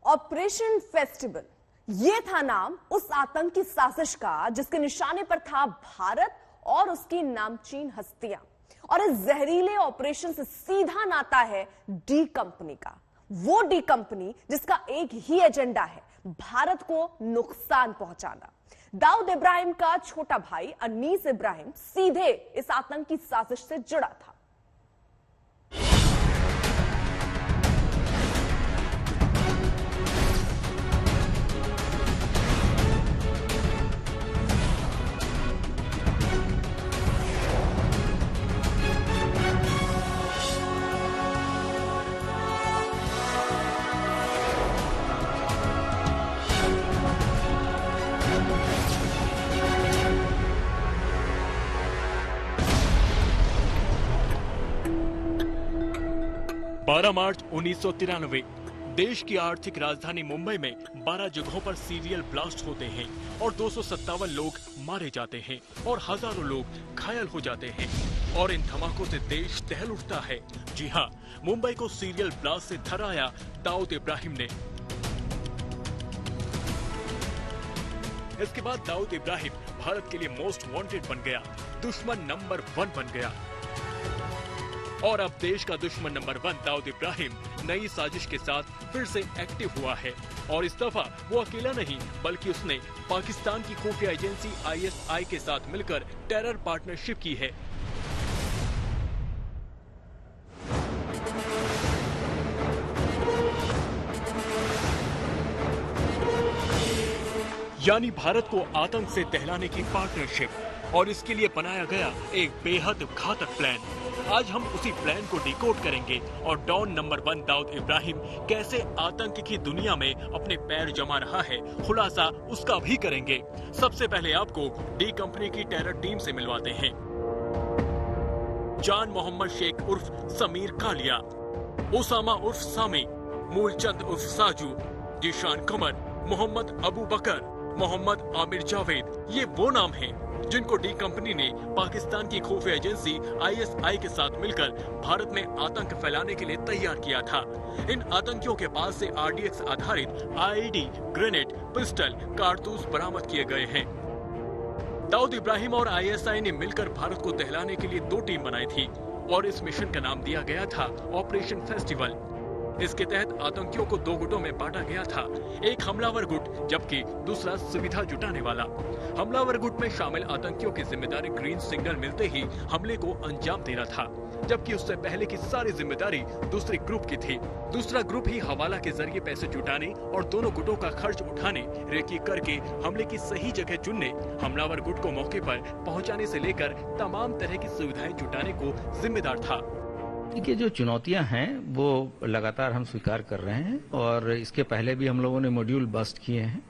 Operation festival, ये था नाम उस आतंकी साजिश का जिसके निशाने पर था भारत और उसकी नामचीन हस्तियां। और इस जहरीले ऑपरेशन से सीधा नाता है डी कंपनी का, वो डी कंपनी जिसका एक ही एजेंडा है, भारत को नुकसान पहुंचाना। दाऊद इब्राहिम का छोटा भाई अनीस इब्राहिम सीधे इस आतंकी साजिश से जुड़ा था। मार्च 1993 देश की आर्थिक राजधानी मुंबई में 12 जगहों पर सीरियल ब्लास्ट होते हैं और 257 लोग मारे जाते हैं और हजारों लोग घायल हो जाते हैं और इन धमाकों से देश दहल उठता है। जी हाँ, मुंबई को सीरियल ब्लास्ट से थराया दाऊद इब्राहिम ने। इसके बाद दाऊद इब्राहिम भारत के लिए मोस्ट वांटेड बन गया, दुश्मन नंबर 1 बन गया। और अब देश का दुश्मन नंबर 1 दाऊद इब्राहिम नई साजिश के साथ फिर से एक्टिव हुआ है और इस दफा वो अकेला नहीं बल्कि उसने पाकिस्तान की खुफिया एजेंसी ISI के साथ मिलकर टेरर पार्टनरशिप की है। यानी भारत को आतंक से दहलाने की पार्टनरशिप, और इसके लिए बनाया गया एक बेहद घातक प्लान। आज हम उसी प्लान को डिकोड करेंगे और डॉन नंबर 1 दाऊद इब्राहिम कैसे आतंक की दुनिया में अपने पैर जमा रहा है, खुलासा उसका भी करेंगे। सबसे पहले आपको डी कंपनी की टेरर टीम से मिलवाते हैं। जान मोहम्मद शेख उर्फ समीर कालिया, उसामा उर्फ सामी, मूलचंद उर्फ साजू, जिशान कमर, मोहम्मद अबू बकर, मोहम्मद आमिर जावेद, ये वो नाम हैं जिनको डी कंपनी ने पाकिस्तान की खुफिया एजेंसी ISI के साथ मिलकर भारत में आतंक फैलाने के लिए तैयार किया था। इन आतंकियों के पास से RDX आधारित IED, ग्रेनेड, पिस्टल, कारतूस बरामद किए गए हैं। दाऊद इब्राहिम और ISI ने मिलकर भारत को दहलाने के लिए 2 टीम बनाई थी और इस मिशन का नाम दिया गया था ऑपरेशन फेस्टिवल। इसके तहत आतंकियों को 2 गुटों में बांटा गया था, एक हमलावर गुट जबकि दूसरा सुविधा जुटाने वाला। हमलावर गुट में शामिल आतंकियों की जिम्मेदारी ग्रीन सिग्नल मिलते ही हमले को अंजाम देना था, जबकि उससे पहले की सारी जिम्मेदारी दूसरे ग्रुप की थी। दूसरा ग्रुप ही हवाला के जरिए पैसे जुटाने और दोनों गुटों का खर्च उठाने, रेकी करके हमले की सही जगह चुनने, हमलावर गुट को मौके पर पहुँचाने से लेकर तमाम तरह की सुविधाएं जुटाने को जिम्मेदार था। देखिए, जो चुनौतियां हैं वो लगातार हम स्वीकार कर रहे हैं और इसके पहले भी हम लोगों ने मॉड्यूल बस्ट किए हैं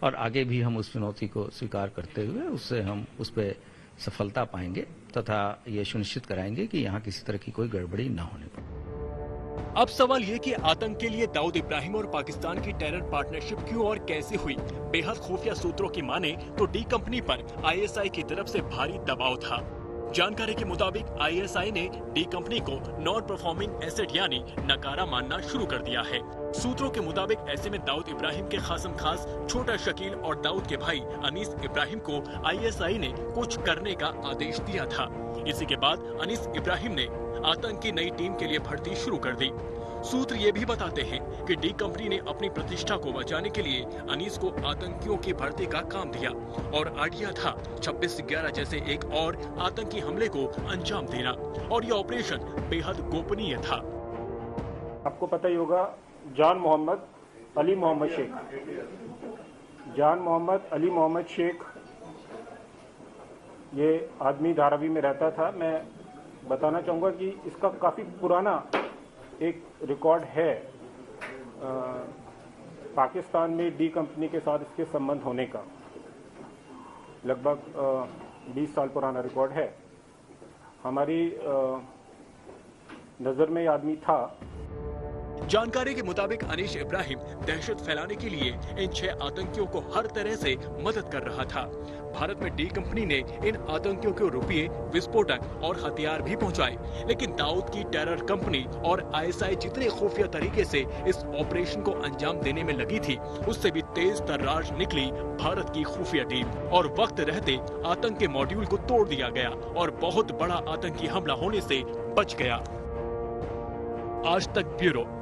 और आगे भी हम उस चुनौती को स्वीकार करते हुए उससे हम उस पर सफलता पाएंगे तथा ये सुनिश्चित कराएंगे कि यहाँ किसी तरह की कोई गड़बड़ी न होने पाए। अब सवाल ये कि आतंक के लिए दाऊद इब्राहिम और पाकिस्तान की टेरर पार्टनरशिप क्यों और कैसे हुई। बेहद खुफिया सूत्रों की माने तो डी कंपनी पर ISI की तरफ से भारी दबाव था। जानकारी के मुताबिक ISI ने डी कंपनी को नॉन परफॉर्मिंग एसेट यानी नकारा मानना शुरू कर दिया है। सूत्रों के मुताबिक ऐसे में दाऊद इब्राहिम के खासम खास छोटा शकील और दाऊद के भाई अनीस इब्राहिम को ISI ने कुछ करने का आदेश दिया था। इसी के बाद अनीस इब्राहिम ने आतंक की नई टीम के लिए भर्ती शुरू कर दी। सूत्र ये भी बताते हैं कि डी कंपनी ने अपनी प्रतिष्ठा को बचाने के लिए अनीस को आतंकियों की भर्ती का काम दिया और आइडिया था 26/11 जैसे एक और आतंकी हमले को अंजाम देना, और ये ऑपरेशन बेहद गोपनीय था। आपको पता ही होगा, जान मोहम्मद अली मोहम्मद शेख, जान मोहम्मद अली मोहम्मद शेख, ये आदमी धारावी में रहता था। मैं बताना चाहूँगा कि इसका काफ़ी पुराना एक रिकॉर्ड है पाकिस्तान में डी कंपनी के साथ इसके संबंध होने का। लगभग 20 साल पुराना रिकॉर्ड है। हमारी नज़र में ये आदमी था। जानकारी के मुताबिक अनीश इब्राहिम दहशत फैलाने के लिए इन 6 आतंकियों को हर तरह से मदद कर रहा था। भारत में डी कंपनी ने इन आतंकियों को रुपये, विस्फोटक और हथियार भी पहुंचाए, लेकिन दाऊद की टेरर कंपनी और आईएसआई जितने खुफिया तरीके से इस ऑपरेशन को अंजाम देने में लगी थी, उससे भी तेज तर्रार निकली भारत की खुफिया टीम और वक्त रहते आतंक के मॉड्यूल को तोड़ दिया गया और बहुत बड़ा आतंकी हमला होने से बच गया। आज तक ब्यूरो।